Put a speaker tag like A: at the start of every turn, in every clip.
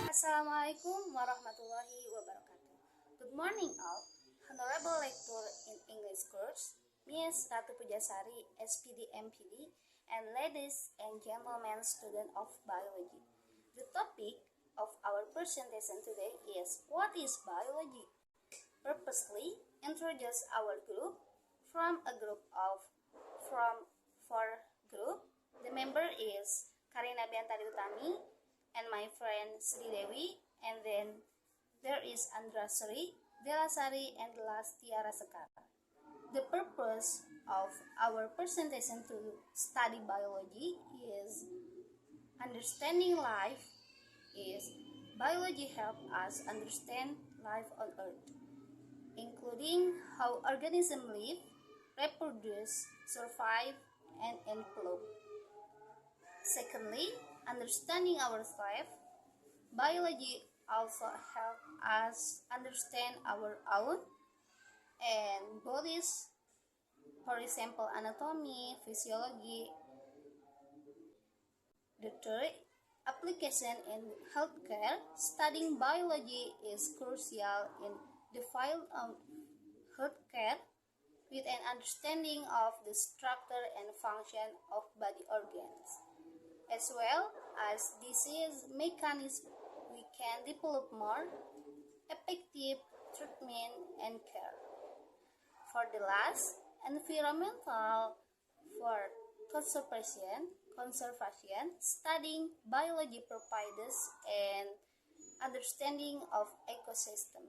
A: Assalamualaikum warahmatullahi wabarakatuh. Good morning all. Honorable Lecturer in English course, Ms. Ratu Pujasari, SPD MPD, and ladies and gentlemen students of biology. The topic of our presentation today is what is biology? Purposely introduce our group from four group. The member is Karina Biantari Utami and my friend Dewi, and then there is Andra, Delasari, and the last Tiara, Sekar. The purpose of our presentation to study biology is understanding life. Biology help us understand life on Earth, including how organisms live, reproduce, survive, and evolve. Secondly, understanding ourselves. Biology also helps us understand our own and bodies, for example, anatomy, physiology. The third, application in healthcare. Studying biology is crucial in the field of healthcare with an understanding of the structure and function of body organs, as well as disease mechanisms. We can develop more effective treatment and care. For the last, environmental for conservation, studying biology provides an understanding of ecosystem.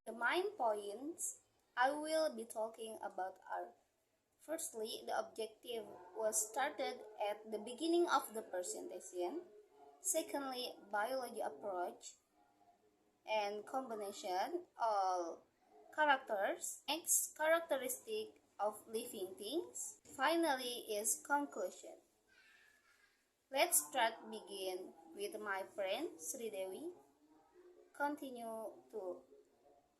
A: The main points I will be talking about are: firstly, the objective was started at the beginning of the presentation. Secondly, biology approach and combination of characters. Next, characteristic of living things. Finally is conclusion. Let's begin with my friend Dewi. Continue to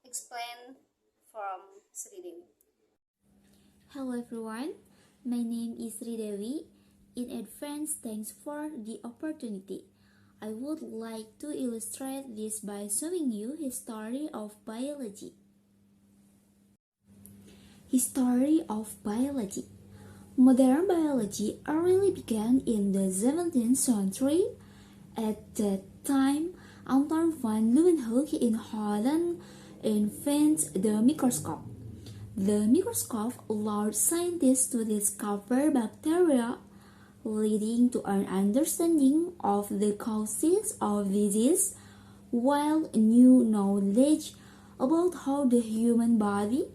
A: explain from Dewi.
B: Hello everyone, my name is Dewi. In advance, thanks for the opportunity. I would like to illustrate this by showing you history of biology. History of biology. Modern biology really began in the 17th century. At that time, Anton van Leeuwenhoek in Holland invented the microscope. The microscope allowed scientists to discover bacteria, leading to an understanding of the causes of disease, while new knowledge about how the human body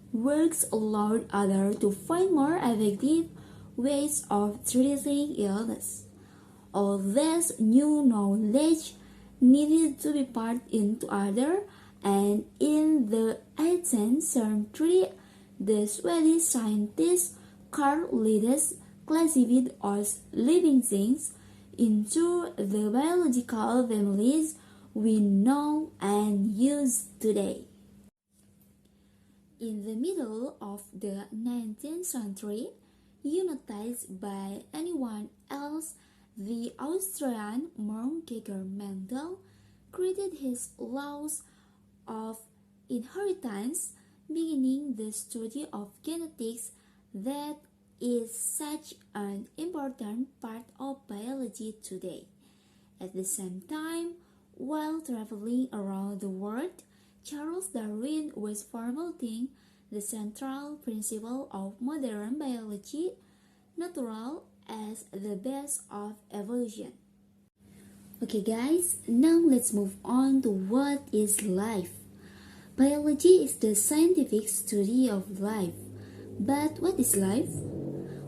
B: works allowed others to find more effective ways of treating illness. All this new knowledge needed to be put into order, and in the 18th century, the Swedish scientist Carl Linnaeus classified as living things into the biological families we know and use today. In the middle of the 19th century, unnoticed by anyone else, the Austrian monk Gregor Mendel created his laws of inheritance, beginning the study of genetics that is such an important part of biology today. At the same time, while traveling around the world, Charles Darwin was formulating the central principle of modern biology, natural as the base of evolution. Okay, guys, now let's move on to what is life. Biology is the scientific study of life. But what is life?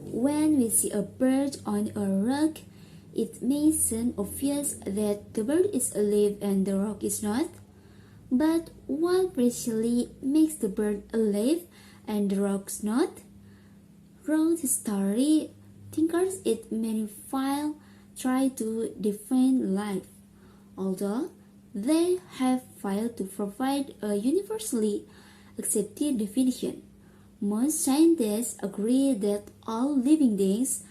B: When we see a bird on a rock, it may seem obvious that the bird is alive and the rock is not. But what precisely makes the bird alive and the rocks not? Throughout history, thinkers at many fields try to define life, although they have failed to provide a universally accepted definition. Most scientists agree that all living things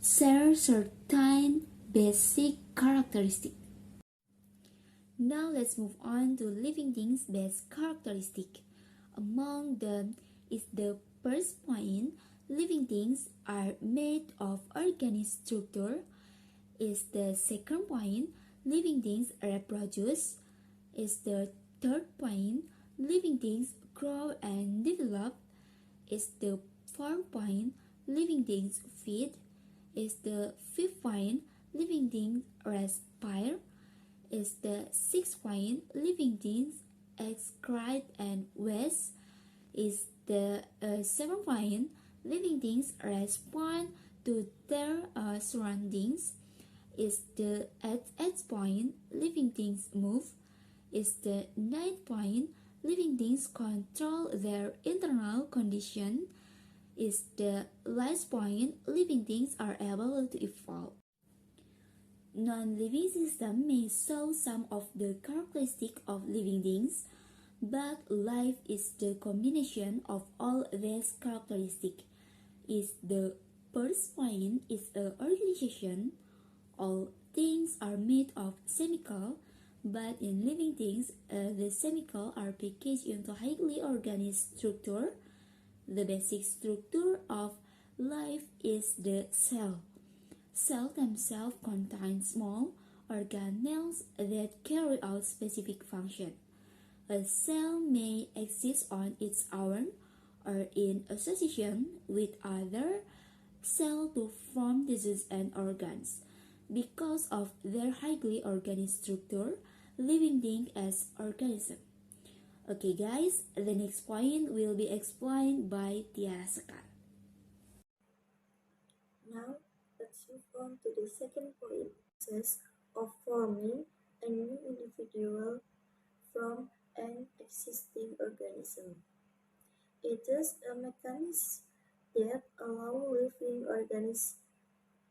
B: share certain basic characteristics. Now let's move on to living things' best characteristic. Among them is the first point, living things are made of organic structure. Is the second point, living things reproduce. Is the third point, living things grow and develop. Is the fourth point, living things feed. Is the fifth point, living things respire. Is the sixth point, living things excrete and waste. Is the seventh point, living things respond to their surroundings. Is the eighth point, living things move. Is the ninth point, living things control their internal condition. Is the last point, living things are able to evolve. Non-living systems may show some of the characteristics of living things, but life is the combination of all these characteristics. Is the first point is a organization. All things are made of chemical, but in living things, the chemical are packaged into highly organized structure. The basic structure of life is the cell. Cells themselves contain small organelles that carry out specific function. A cell may exist on its own or in association with other cells to form tissues and organs. Because of their highly organic structure, living things as organisms. Okay guys, the next point will be explained by Tiara Sekar.
C: Now, let's move on to the second point, process of forming a new individual from an existing organism. It is a mechanism that allows living organisms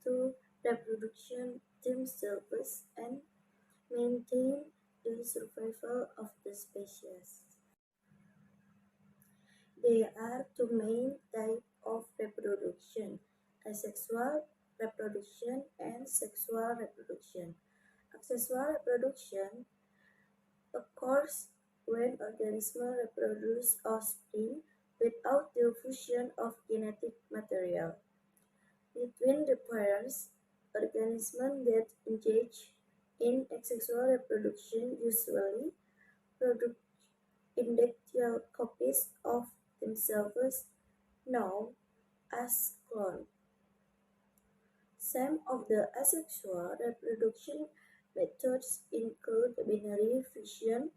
C: to reproduce themselves and maintain the survival of the species. There are two main types of reproduction: asexual reproduction and sexual reproduction. Asexual reproduction occurs when organisms reproduce offspring without the fusion of genetic material between the parents. Organisms that engage in asexual reproduction usually produce identical copies of themselves known as clones. Some of the asexual reproduction methods include binary fission,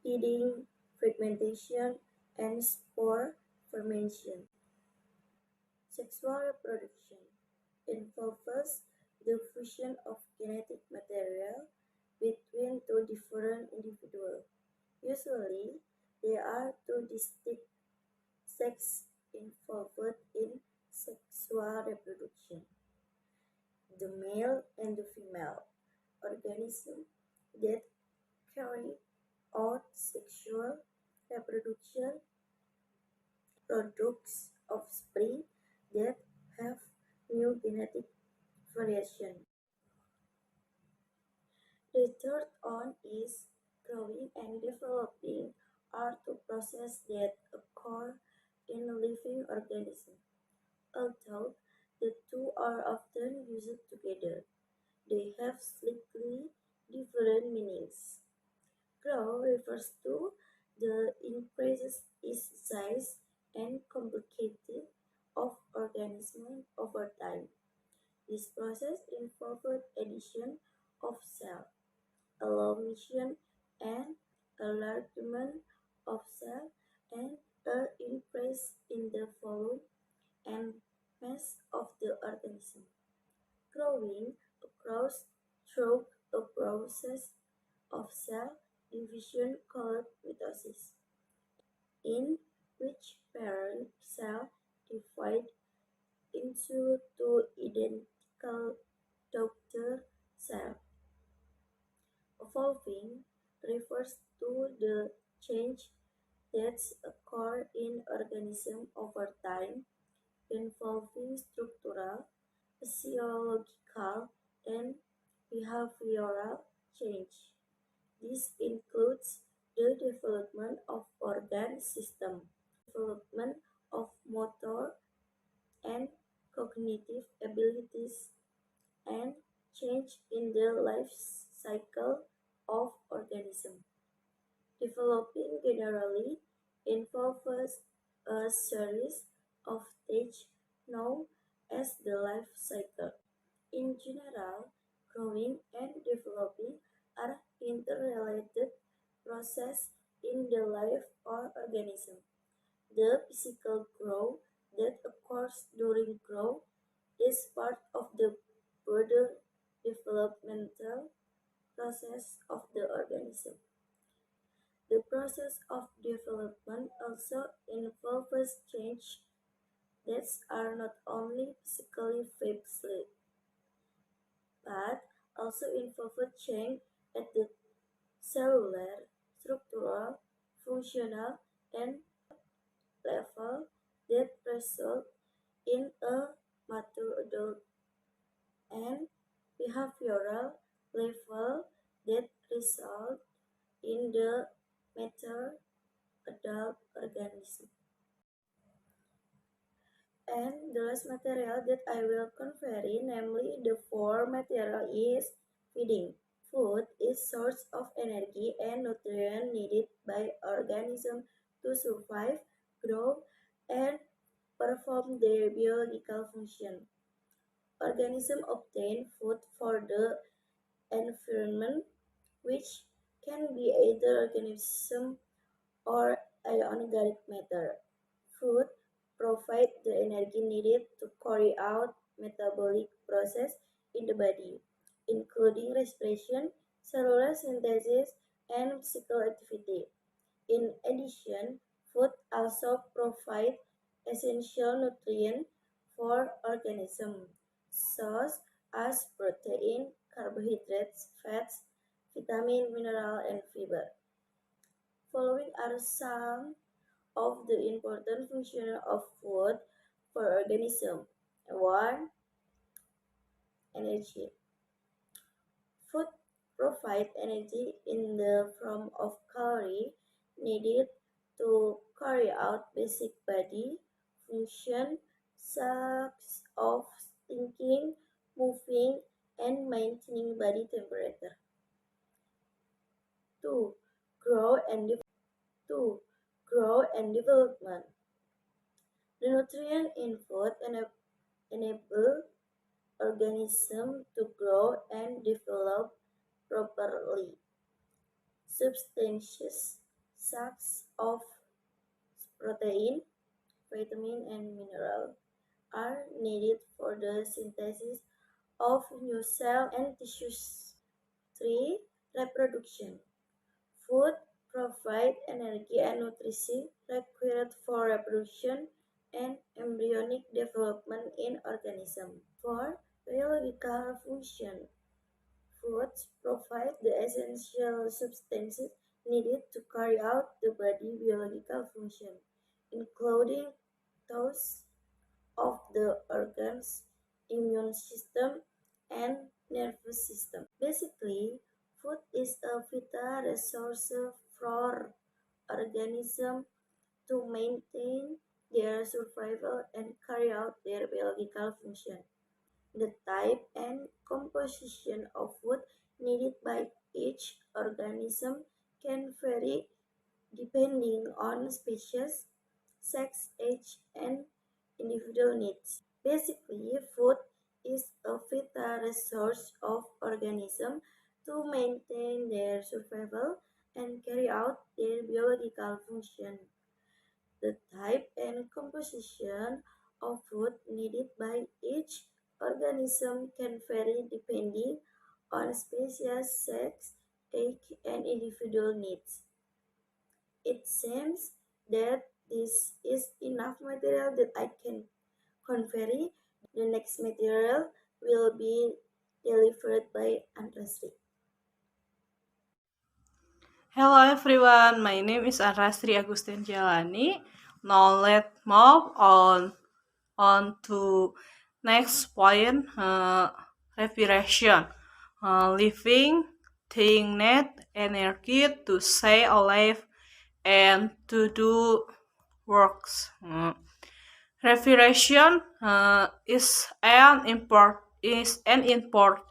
C: breeding, fragmentation, and spore formation. Sexual reproduction involves the fusion of genetic material between two different individuals. Usually, there are two distinct sexes involved in sexual reproduction: the male and the female. Organisms that carry out sexual reproduction produce offspring that have new genetic variation. The third one is growing and developing are two processes that occur in a living organism. Although the two are often used together, they have slightly different meanings. Grow refers to the increases in size and complexity of organisms over time. This process involves addition of cell, elongation and enlargement of cell, and an increase in the volume and mass of the organism. Growing occurs through a process of cell division called mitosis, in which parent cells divide into two identical daughter cells. Evolving refers to the change that occur in organism over time, involving structural, physiological, and behavioral change. This includes the development of organ system, development of motor and cognitive abilities, and change in the life cycle of organism. Developing generally involves a series of stages known as the life cycle. In general, growing and developing are interrelated processes in the life of organism. The physical growth that occurs during growth is part of the broader developmental process of the organism. The process of development also involves change that are not only physically visible, but also involve change at the cellular, structural, functional, and level that result in a mature adult, and behavioral level that result in the mature adult organism. And the last material that I will convey, namely the fourth material, is feeding. Food is source of energy and nutrient needed by organisms to survive, grow, and perform their biological function. Organisms obtain food for the environment, which can be either organism or inorganic matter. Food provides the energy needed to carry out metabolic process in the body, including respiration, cellular synthesis, and physical activity. In addition, food also provides essential nutrients for organisms, such as protein, carbohydrates, fats, vitamin, mineral, and fiber. Following are some of the important functions of food for organism. 1. Energy. Food provides energy in the form of calories needed to carry out basic body functions such as thinking, moving, and maintaining body temperature. 2. Growth and 2. Growth and development. The nutrient in food enable organisms to grow and develop properly. Substances such as protein, vitamin, and mineral are needed for the synthesis of new cells and tissues. 3. Reproduction. Food provides energy and nutrition required for reproduction and embryonic development in organisms. 4. Biological function. Foods provide the essential substances needed to carry out the body's biological function, including those of the organs, immune system, and nervous system. Basically, food is a vital resource for organisms to maintain their survival and carry out their biological function. The type and composition of food needed by each organism can vary depending on species, sex, age, and individual needs. Basically, food is a vital resource of organisms to maintain their survival and carry out their biological function. The type and composition of food needed by each organism can vary depending on species, sex, age, and individual needs. It seems that this is enough material that I can convey. The next material will be delivered by Andra.
D: Hello everyone, my name is Andra Agustin Jaelani. Now let's move on to next point, respiration. Living thing need energy to stay alive and to do works. Respiration is an important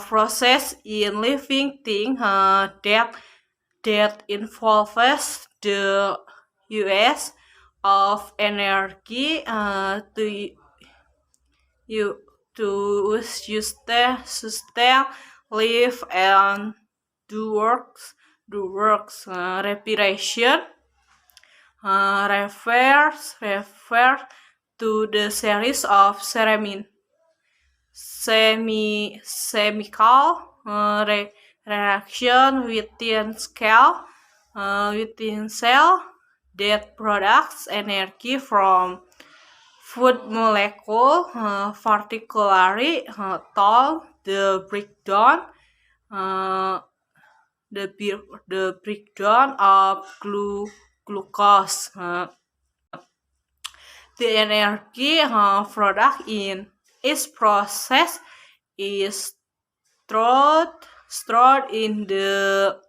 D: process in living thing that involves the use of energy you to sustain live and do works. Respiration refers to the series of chemical reaction within cell that products energy from food molecule, particularly called uh, the breakdown of glucose. The energy product in each process is stored in the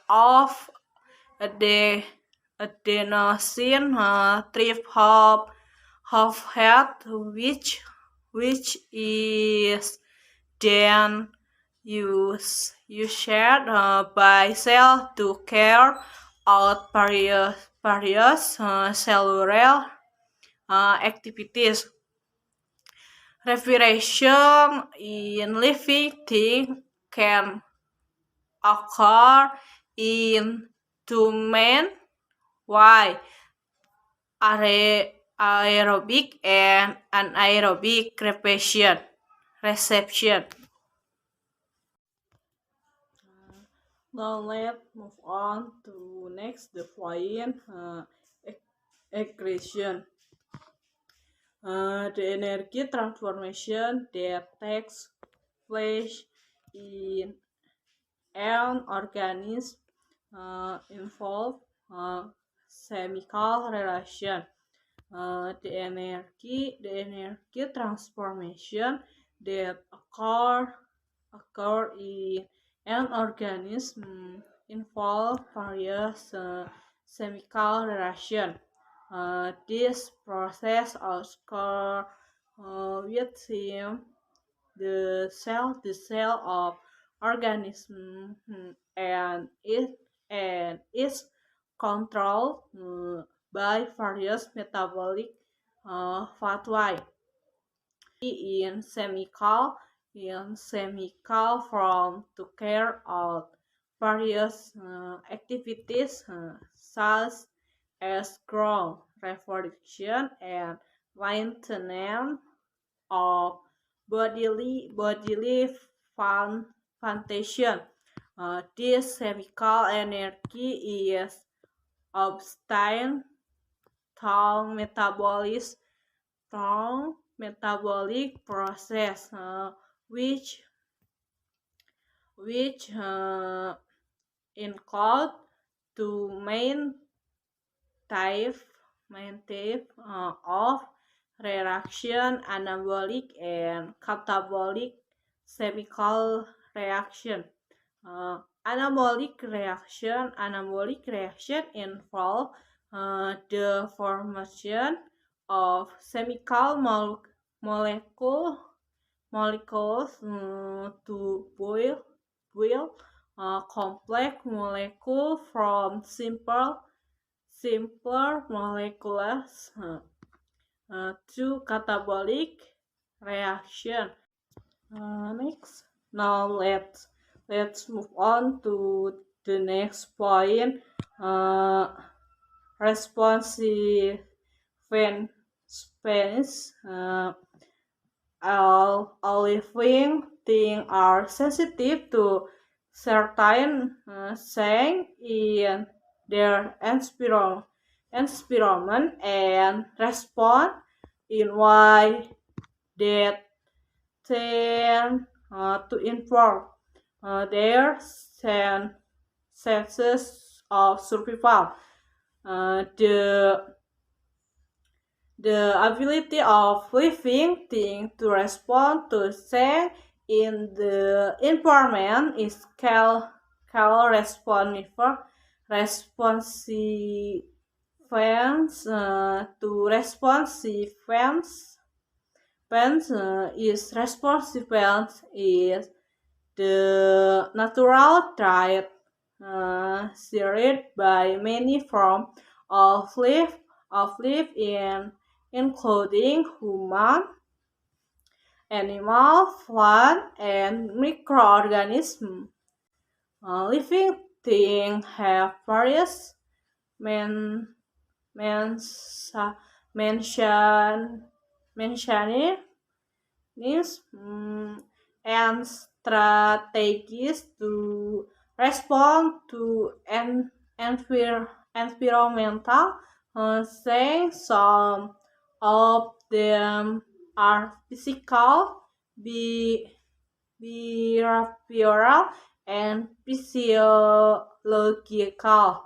D: of the adenosine triphophate, which is then used by cell to carry out various cellular activities. Respiration in living things can occur in two main ways: aerobic and anaerobic reception. Now let's move on to next the point, aggression. The energy transformation that takes place in an organism involve chemical reaction. The energy transformation that occur in an organism involve various chemical reaction. This process occurs within the cell of organism, and is controlled by various metabolic pathway in chemical form to carry out various activities such as growth, reproduction, and maintenance of bodily function. This chemical energy is obtained through metabolic process, which include two main type of reaction: anabolic and catabolic chemical reaction. Anabolic reaction involve the formation of chemical molecules to build complex molecules from simpler molecules to catabolic reaction. Next, now let's move on to the next point. Responsive Spanish. All living things are sensitive to certain things in their environment and respond in way that tend to inform their senses of survival. The ability of living things to respond to change in the environment is called responsiveness to responsiveness is responsiveness is the natural trait shared by many forms of life including human, animal, plant, and microorganisms. Living things have various men, mensa, mention, mentioning needs and strategies to respond to environmental things. Some of them are physical, be- behavioral, and physiological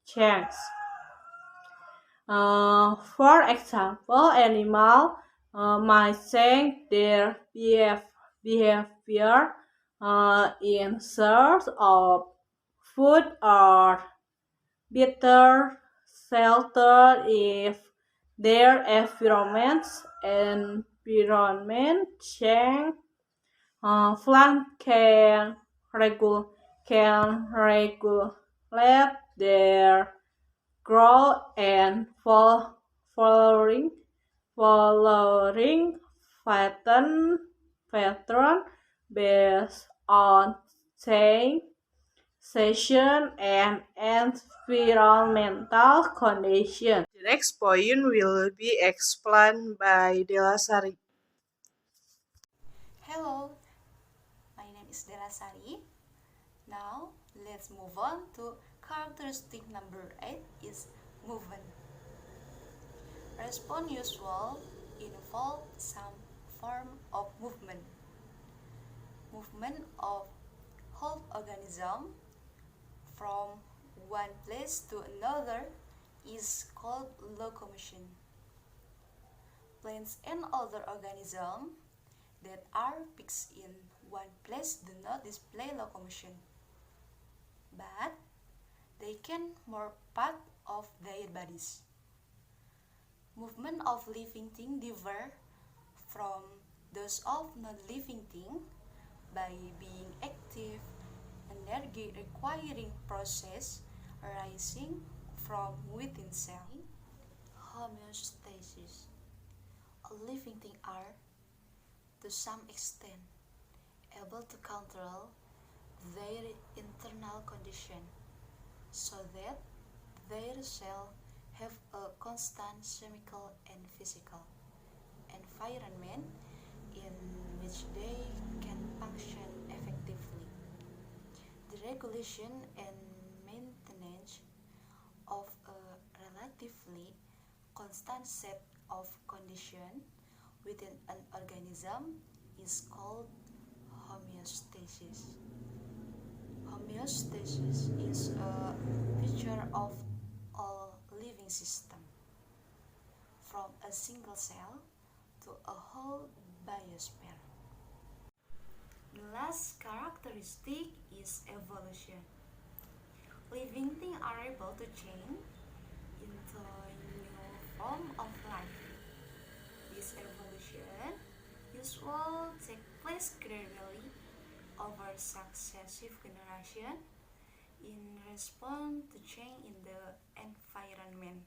D: changes. For example, animals might change their behavior in search of food or better shelter if their environment change. Plants can regulate their growth and following following pattern based on change, session, and environmental conditions. The next point will be explained by Delasari.
E: Hello, my name is Delasari. Now let's move on to characteristic number 8 is movement. Response usually involve some form of movement. Movement of whole organism from one place to another is called locomotion. Plants and other organisms that are fixed in one place do not display locomotion, but they can move part of their bodies. Movement of living things differ from those of non-living things by being active, energy requiring process arising from within cell. Homeostasis. All living things are, to some extent, able to control their internal condition so that their cells have a constant chemical and physical environment in which they can function effectively. The regulation and maintenance of a relatively constant set of conditions within an organism is called homeostasis. Homeostasis is a feature of all living systems, from a single cell to a whole biosphere. The last characteristic is evolution. Living things are able to change into a new form of life. This evolution usually takes place gradually over successive generations in response to change in the environment.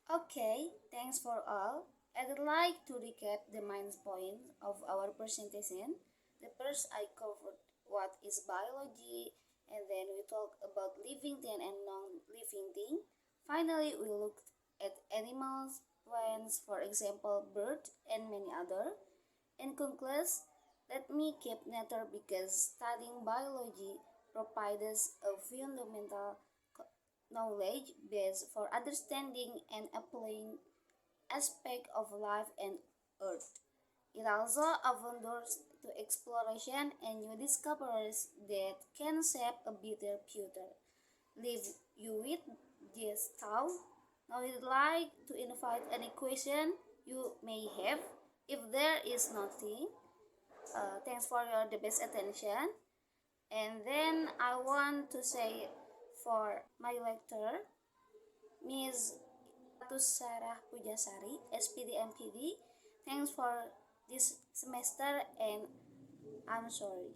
A: Okay, thanks for all. I'd like to recap the main points of our presentation. The first, I covered what is biology, and then we talked about living thing and non-living thing. Finally, we looked at animals, plants, for example, birds, and many other. In conclusion, let me keep nature because studying biology provides a fundamental knowledge base for understanding and applying aspects of life on Earth. It also opens doors to exploration and new discoveries that can shape a better future. Leave you with this thought. Now I'd like to invite any question you may have. If there is nothing, thanks for your the best attention. And then I want to say for my lecturer, Ms. Sarah Pujasari, SPD MPD. Thanks for this semester and I'm sorry.